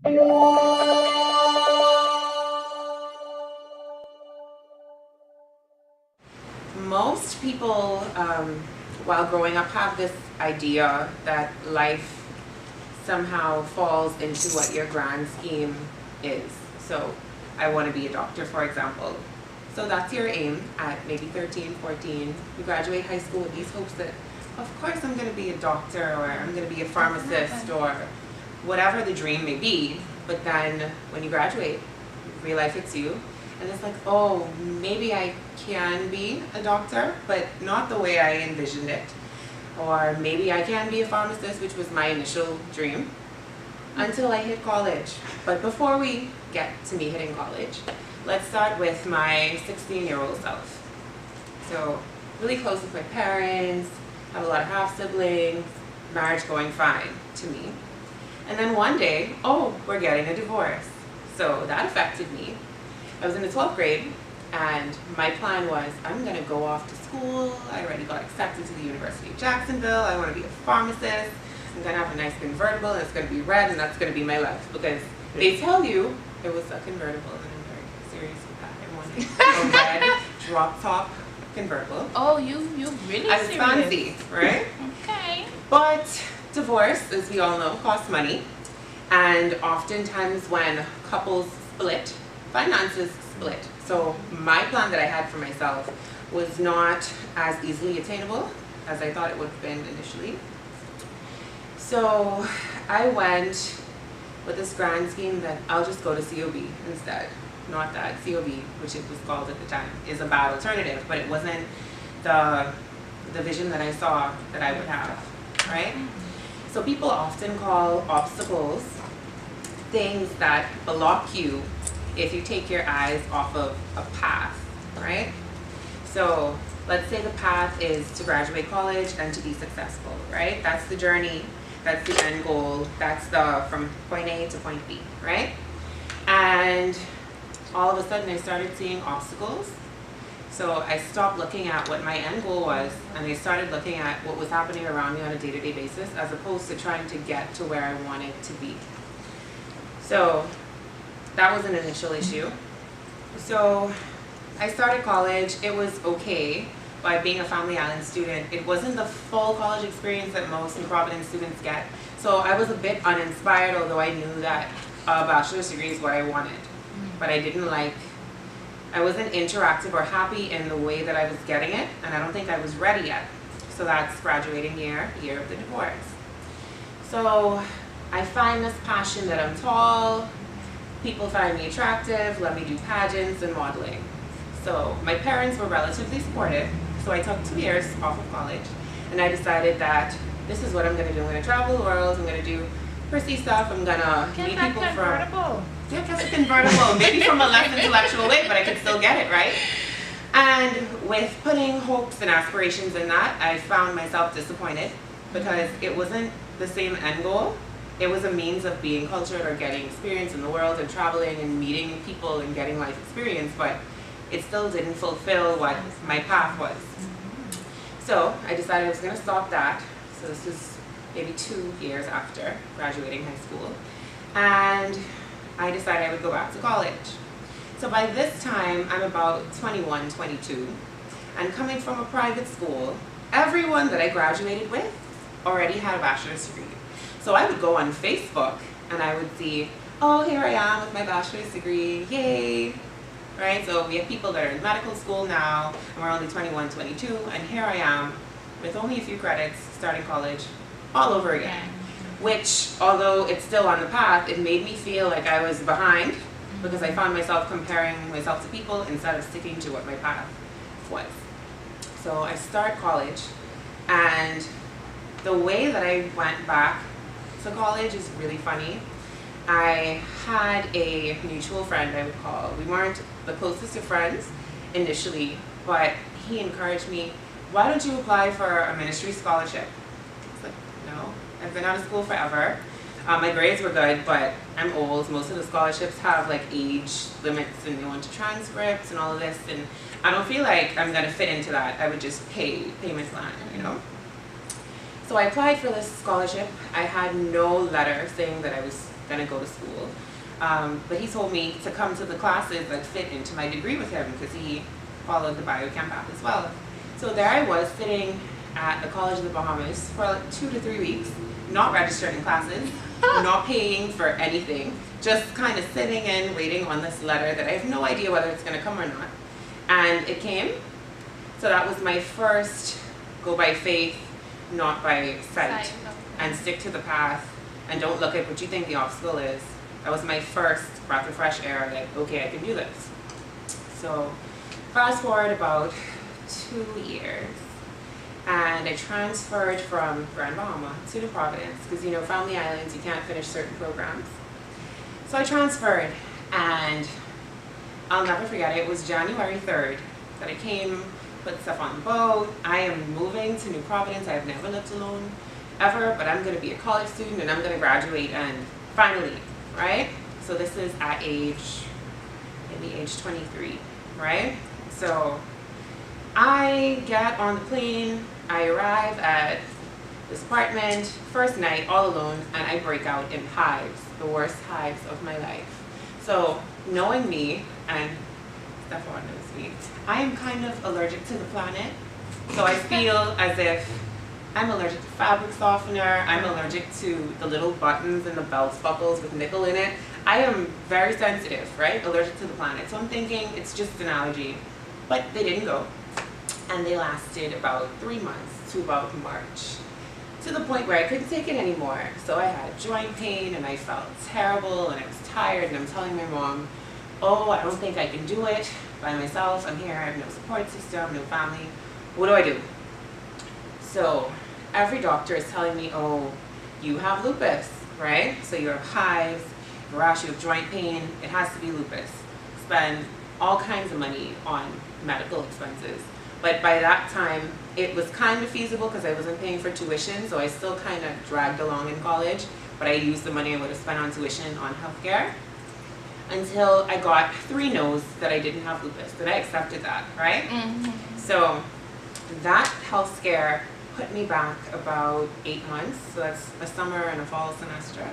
Most people, while growing up, have this idea that life somehow falls into what your grand scheme is. So I want to be a doctor, for example. So that's your aim at maybe 13, 14. You graduate high school with these hopes that, of course, I'm going to be a doctor, or I'm going to be a pharmacist, or whatever the dream may be. But then when you graduate, real life hits you, and it's like, oh, maybe I can be a doctor, but not the way I envisioned it. Or maybe I can be a pharmacist, which was my initial dream, until I hit college. But before we get to me hitting college, let's start with my 16-year-old self. So really close with my parents, have a lot of half-siblings, marriage going fine to me. And then one day, oh, we're getting a divorce. So that affected me. I was in the 12th grade, and my plan was, I'm going to go off to school. I already got accepted to the University of Jacksonville. I want to be a pharmacist. I'm going to have a nice convertible, and it's going to be red, and that's going to be my life. Because they tell you it was a convertible, and I'm very serious with that. I wanted a red drop-top convertible. Oh, you really I was serious. fancy, right? Okay. But divorce, as we all know, costs money. And oftentimes when couples split, finances split. So my plan that I had for myself was not as easily attainable as I thought it would have been initially. So I went with this grand scheme that I'll just go to COB instead. Not that COB, which it was called at the time, is a bad alternative, but it wasn't the vision that I saw that I would have, right? So people often call obstacles things that block you if you take your eyes off of a path, right? So let's say the path is to graduate college and to be successful, right? That's the journey, that's the end goal, that's the from point A to point B, right? And all of a sudden I started seeing obstacles. So I stopped looking at what my end goal was, and I started looking at what was happening around me on a day-to-day basis, as opposed to trying to get to where I wanted to be. So that was an initial issue. So I started college. It was okay, but being a Family Island student, it wasn't the full college experience that most New Providence students get. So I was a bit uninspired, although I knew that a bachelor's degree is what I wanted. But I wasn't interactive or happy in the way that I was getting it, and I don't think I was ready yet. So that's graduating year of the divorce. So I find this passion that I'm tall, people find me attractive, let me do pageants and modeling. So my parents were relatively supportive, so I took 2 years off of college, and I decided that this is what I'm gonna do. I'm gonna travel the world, I'm gonna do prissy stuff, I'm gonna meet people from... Yeah, just a convertible, maybe from a less intellectual way, but I could still get it, right? And with putting hopes and aspirations in that, I found myself disappointed because it wasn't the same end goal. It was a means of being cultured or getting experience in the world and traveling and meeting people and getting life experience, but it still didn't fulfill what my path was. So I decided I was going to stop that. So this was maybe 2 years after graduating high school. And I decided I would go back to college. So by this time, I'm about 21, 22, and coming from a private school, everyone that I graduated with already had a bachelor's degree. So I would go on Facebook and I would see, oh, here I am with my bachelor's degree, yay, right? So we have people that are in medical school now, and we're only 21, 22, and here I am with only a few credits, starting college all over again. Which, although it's still on the path, it made me feel like I was behind because I found myself comparing myself to people instead of sticking to what my path was. So I start college, and the way that I went back to college is really funny. I had a mutual friend, I would call. We weren't the closest of friends initially, but he encouraged me, why don't you apply for a ministry scholarship? I was like, no. I've been out of school forever. My grades were good, but I'm old. Most of the scholarships have like age limits and you want to transcripts and all of this, and I don't feel like I'm gonna fit into that. I would just pay my plan, you know? So I applied for this scholarship. I had no letter saying that gonna go to school. But he told me to come to the classes that fit into my degree with him because he followed the biochem path as well. So there I was sitting at the College of the Bahamas for like 2 to 3 weeks, not registered in classes, not paying for anything, just kind of sitting in waiting on this letter that I have no idea whether it's going to come or not. And it came. So that was my first go by faith, not by sight, and stick to the path and don't look at what you think the obstacle is. That was my first breath of fresh air that, okay, I can do this. So fast forward about 2 years, and I transferred from Grand Bahama to New Providence because, you know, Family Islands, you can't finish certain programs. So I transferred, and I'll never forget it. It was January 3rd that I came, put stuff on the boat. I am moving to New Providence. I have never lived alone ever, but I'm going to be a college student and I'm going to graduate and finally, right? So this is at maybe age 23, right? So I get on the plane, I arrive at this apartment, first night, all alone, and I break out in hives, the worst hives of my life. So knowing me, and Stefan knows me, I am kind of allergic to the planet. So I feel as if I'm allergic to fabric softener, I'm allergic to the little buttons and the belt buckles with nickel in it. I am very sensitive, right? Allergic to the planet. So I'm thinking it's just an allergy. But they didn't go. And they lasted about 3 months to about March, to the point where I couldn't take it anymore. So I had joint pain and I felt terrible and I was tired, and I'm telling my mom, oh, I don't think I can do it by myself. I'm here, I have no support system, no family. What do I do? So every doctor is telling me, oh, you have lupus, right? So you have hives, rash, you have joint pain, it has to be lupus. Spend all kinds of money on medical expenses. But by that time, it was kind of feasible because I wasn't paying for tuition, so I still kind of dragged along in college, but I used the money I would have spent on tuition on healthcare until I got 3 no's that I didn't have lupus, and I accepted that, right? Mm-hmm. So that health scare put me back about 8 months, so that's a summer and a fall semester.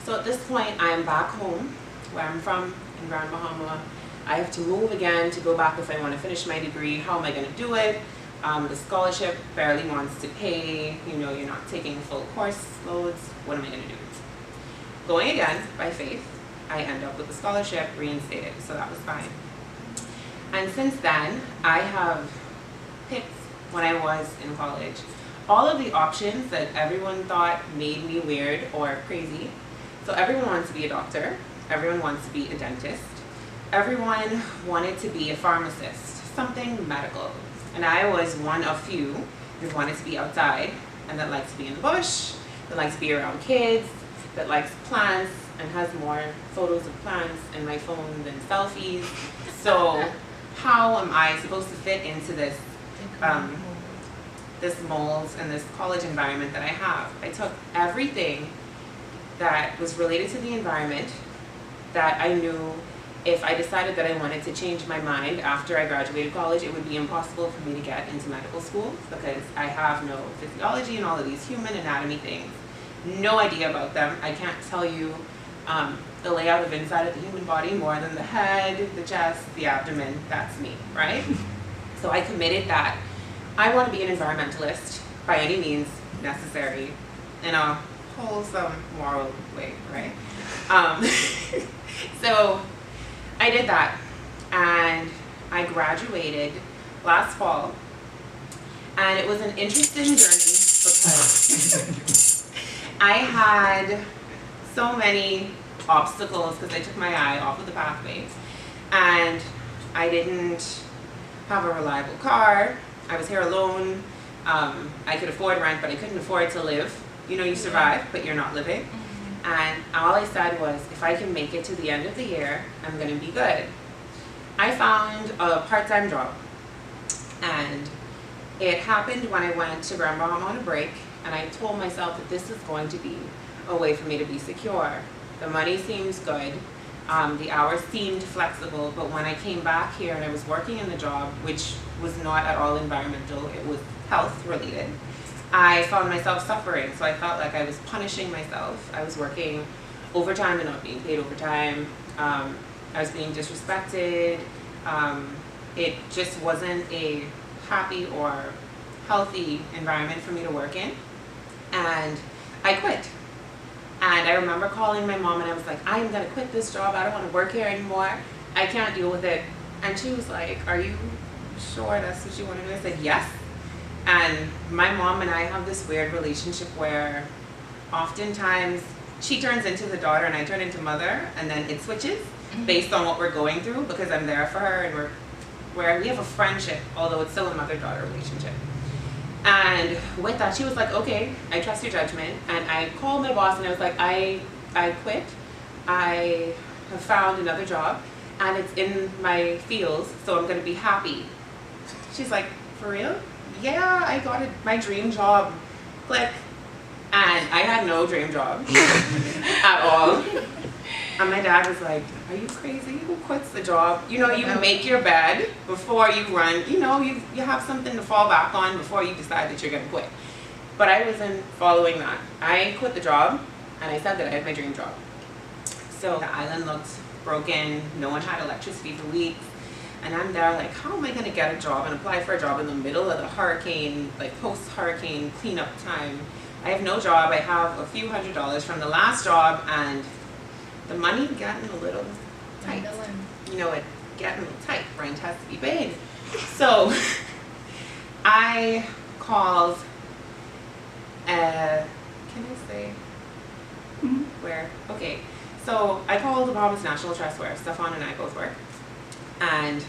So at this point, I'm back home, where I'm from, in Grand Bahama. I have to move again to go back if I want to finish my degree. How am I going to do it? The scholarship barely wants to pay. You know, you're not taking full course loads. What am I going to do? Going again, by faith, I end up with a scholarship reinstated, so that was fine. And since then, I have picked, when I was in college, all of the options that everyone thought made me weird or crazy. So everyone wants to be a doctor. Everyone wants to be a dentist. Everyone wanted to be a pharmacist, something medical. And I was one of few who wanted to be outside and that likes to be in the bush, that likes to be around kids, that likes plants and has more photos of plants in my phone than selfies. So how am I supposed to fit into this this mold and this college environment that I have? I took everything that was related to the environment that I knew if I decided that I wanted to change my mind after I graduated college, it would be impossible for me to get into medical school because I have no physiology and all of these human anatomy things. No idea about them. I can't tell you the layout of inside of the human body more than the head, the chest, the abdomen. That's me, right? So I committed that I want to be an environmentalist by any means necessary in a wholesome, moral way, right? So I did that, and I graduated last fall, and it was an interesting journey because I had so many obstacles because I took my eye off of the pathway, and I didn't have a reliable car. I was here alone. I could afford rent, but I couldn't afford to live. You know, you survive, but you're not living. And all I said was, if I can make it to the end of the year, I'm going to be good. I found a part-time job, and it happened when I went to Grand Bahama on a break, and I told myself that this is going to be a way for me to be secure. The money seems good, the hours seemed flexible, but when I came back here and I was working in the job, which was not at all environmental, it was health related, I found myself suffering, so I felt like I was punishing myself. I was working overtime and not being paid overtime. I was being disrespected. It just wasn't a happy or healthy environment for me to work in. And I quit. And I remember calling my mom and I was like, I am going to quit this job. I don't want to work here anymore. I can't deal with it. And she was like, are you sure that's what you want to do? I said, yes. And my mom and I have this weird relationship where oftentimes she turns into the daughter and I turn into mother, and then it switches based on what we're going through, because I'm there for her and we have a friendship, although it's still a mother-daughter relationship. And with that, she was like, okay, I trust your judgment. And I called my boss and I was like, I quit. I have found another job and it's in my fields, so I'm going to be happy. She's like, for real? Yeah, I got my dream job. Click. And I had no dream job at all. And my dad was like, are you crazy? Who quits the job? You know, you make your bed before you run. You know, you have something to fall back on before you decide that you're going to quit. But I wasn't following that. I quit the job and I said that I had my dream job. So the island looked broken. No one had electricity for weeks. And I'm there like, how am I going to get a job and apply for a job in the middle of the hurricane, like post-hurricane cleanup time? I have no job. I have a few $100s from the last job, and the money getting a little tight. You know, it getting a little tight. Rent has to be paid. So I called, can I say where? Okay. So I called the Bahamas National Trust where Stefan and I both work. And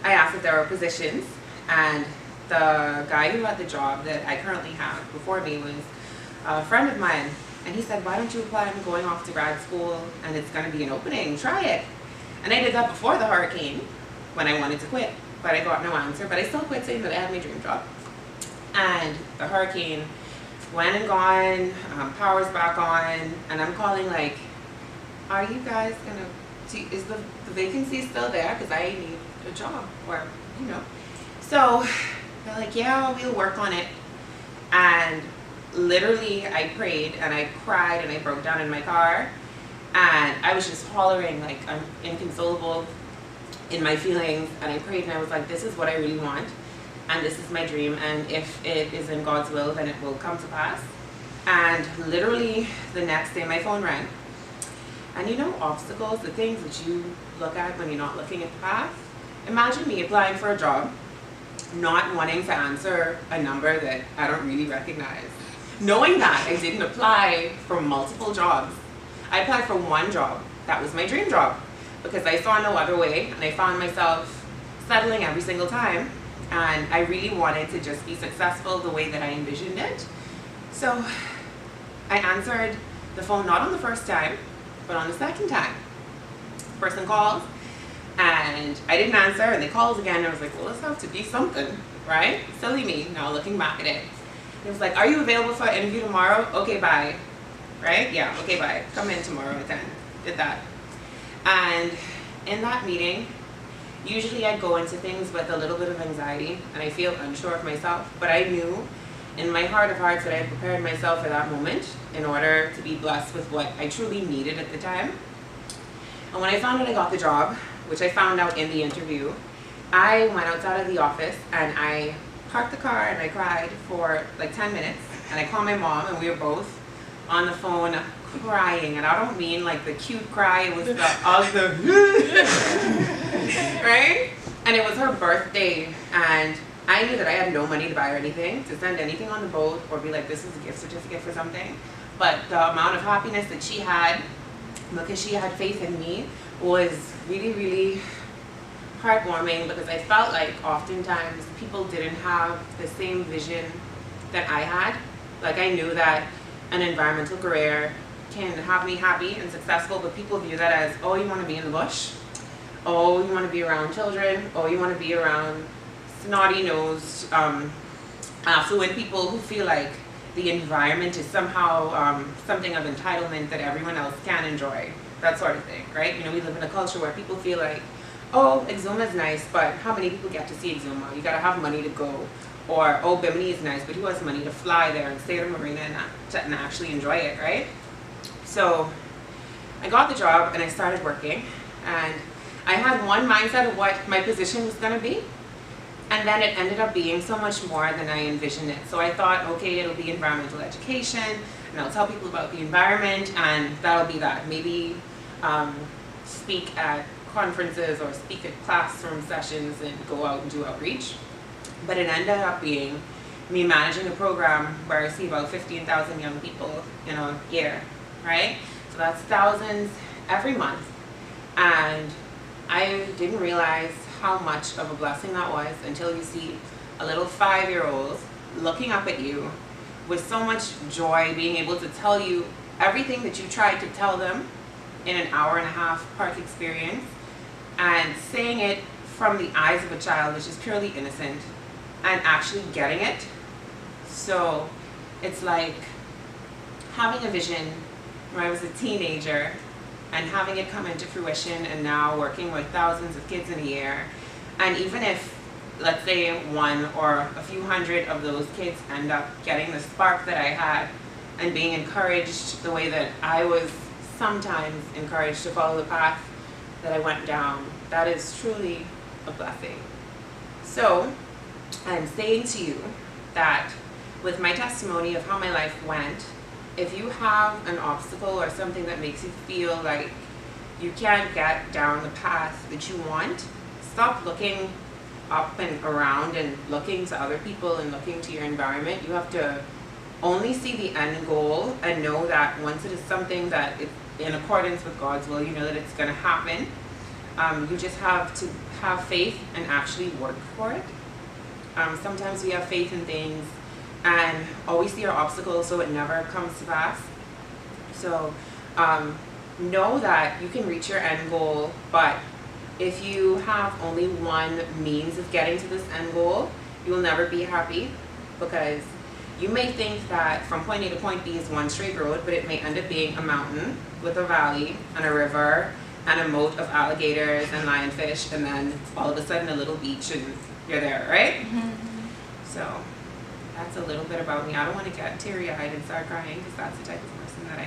I asked if there were positions, and the guy who had the job that I currently have before me was a friend of mine, and he said, why don't you apply? I'm going off to grad school and it's going to be an opening, try it. And I did that before the hurricane when I wanted to quit, but I got no answer. But I still quit, saying that I had my dream job. And the hurricane went and gone, power's back on, and I'm calling like, are you guys gonna is the vacancy still there, because I need a job, or you know. So they're like, yeah, we'll work on it. And literally I prayed and I cried and I broke down in my car, and I was just hollering like I'm inconsolable in my feelings, and I prayed and I was like, this is what I really want and this is my dream, and if it is in God's will, then it will come to pass. And literally the next day my phone rang. And you know, obstacles, the things that you look at when you're not looking at the path. Imagine me applying for a job, not wanting to answer a number that I don't really recognize. Knowing that I didn't apply for multiple jobs. I applied for one job. That was my dream job, because I saw no other way, and I found myself settling every single time. And I really wanted to just be successful the way that I envisioned it. So I answered the phone not on the first time, but on the second time. Person calls, and I didn't answer, and they called again, and I was like, well, this has to be something, right? Silly me, now looking back at it. It was like, are you available for an interview tomorrow? Okay, bye. Right? Yeah, okay, bye. Come in tomorrow at 10. Did that. And in that meeting, usually I'd go into things with a little bit of anxiety, and I feel unsure of myself, but I knew in my heart of hearts that I had prepared myself for that moment in order to be blessed with what I truly needed at the time. And when I found out I got the job, which I found out in the interview, I went outside of the office and I parked the car and I cried for like 10 minutes. And I called my mom, and we were both on the phone crying. And I don't mean like the cute cry, it was the right? And it was her birthday, and I knew that I had no money to buy her anything, to send anything on the boat, or be like, this is a gift certificate for something. But the amount of happiness that she had, because she had faith in me, was really, really heartwarming, because I felt like oftentimes people didn't have the same vision that I had. Like, I knew that an environmental career can have me happy and successful, but people view that as, oh, you want to be in the bush? Oh, you want to be around children? Oh, you want to be around snotty-nosed, affluent people who feel like the environment is somehow something of entitlement that everyone else can enjoy, that sort of thing, right? You know, we live in a culture where people feel like, oh, Exuma is nice, but how many people get to see Exuma? You gotta have money to go. Or, oh, Bimini is nice, but who has money to fly there and stay at a marina and actually enjoy it, right? So I got the job and I started working, and I had one mindset of what my position was going to be, and then it ended up being so much more than I envisioned it. So I thought, okay, it'll be environmental education, and I'll tell people about the environment, and that'll be that. Maybe speak at conferences or speak at classroom sessions and go out and do outreach. But it ended up being me managing a program where I see about 15,000 young people in a year, right? So that's thousands every month. And I didn't realize how much of a blessing that was until you see a little 5-year-old looking up at you with so much joy, being able to tell you everything that you tried to tell them in an hour-and-a-half park experience, and saying it from the eyes of a child, which is purely innocent, and actually getting it. So it's like having a vision when I was a teenager and having it come into fruition, and now working with thousands of kids in a year. And even if, let's say, 1 or a few hundred of those kids end up getting the spark that I had and being encouraged the way that I was sometimes encouraged to follow the path that I went down, that is truly a blessing. So I'm saying to you that with my testimony of how my life went, if you have an obstacle or something that makes you feel like you can't get down the path that you want, stop looking up and around and looking to other people and looking to your environment. You have to only see the end goal and know that once it is something that is in accordance with God's will, you know that it's going to happen. You just have to have faith and actually work for it. Sometimes we have faith in things and always see our obstacles, so it never comes to pass. So know that you can reach your end goal, but if you have only one means of getting to this end goal, you will never be happy, because you may think that from point A to point B is one straight road, but it may end up being a mountain with a valley and a river and a moat of alligators and lionfish, and then all of a sudden a little beach and you're there, right? So that's a little bit about me. I don't want to get teary-eyed and start crying, because that's the type of person that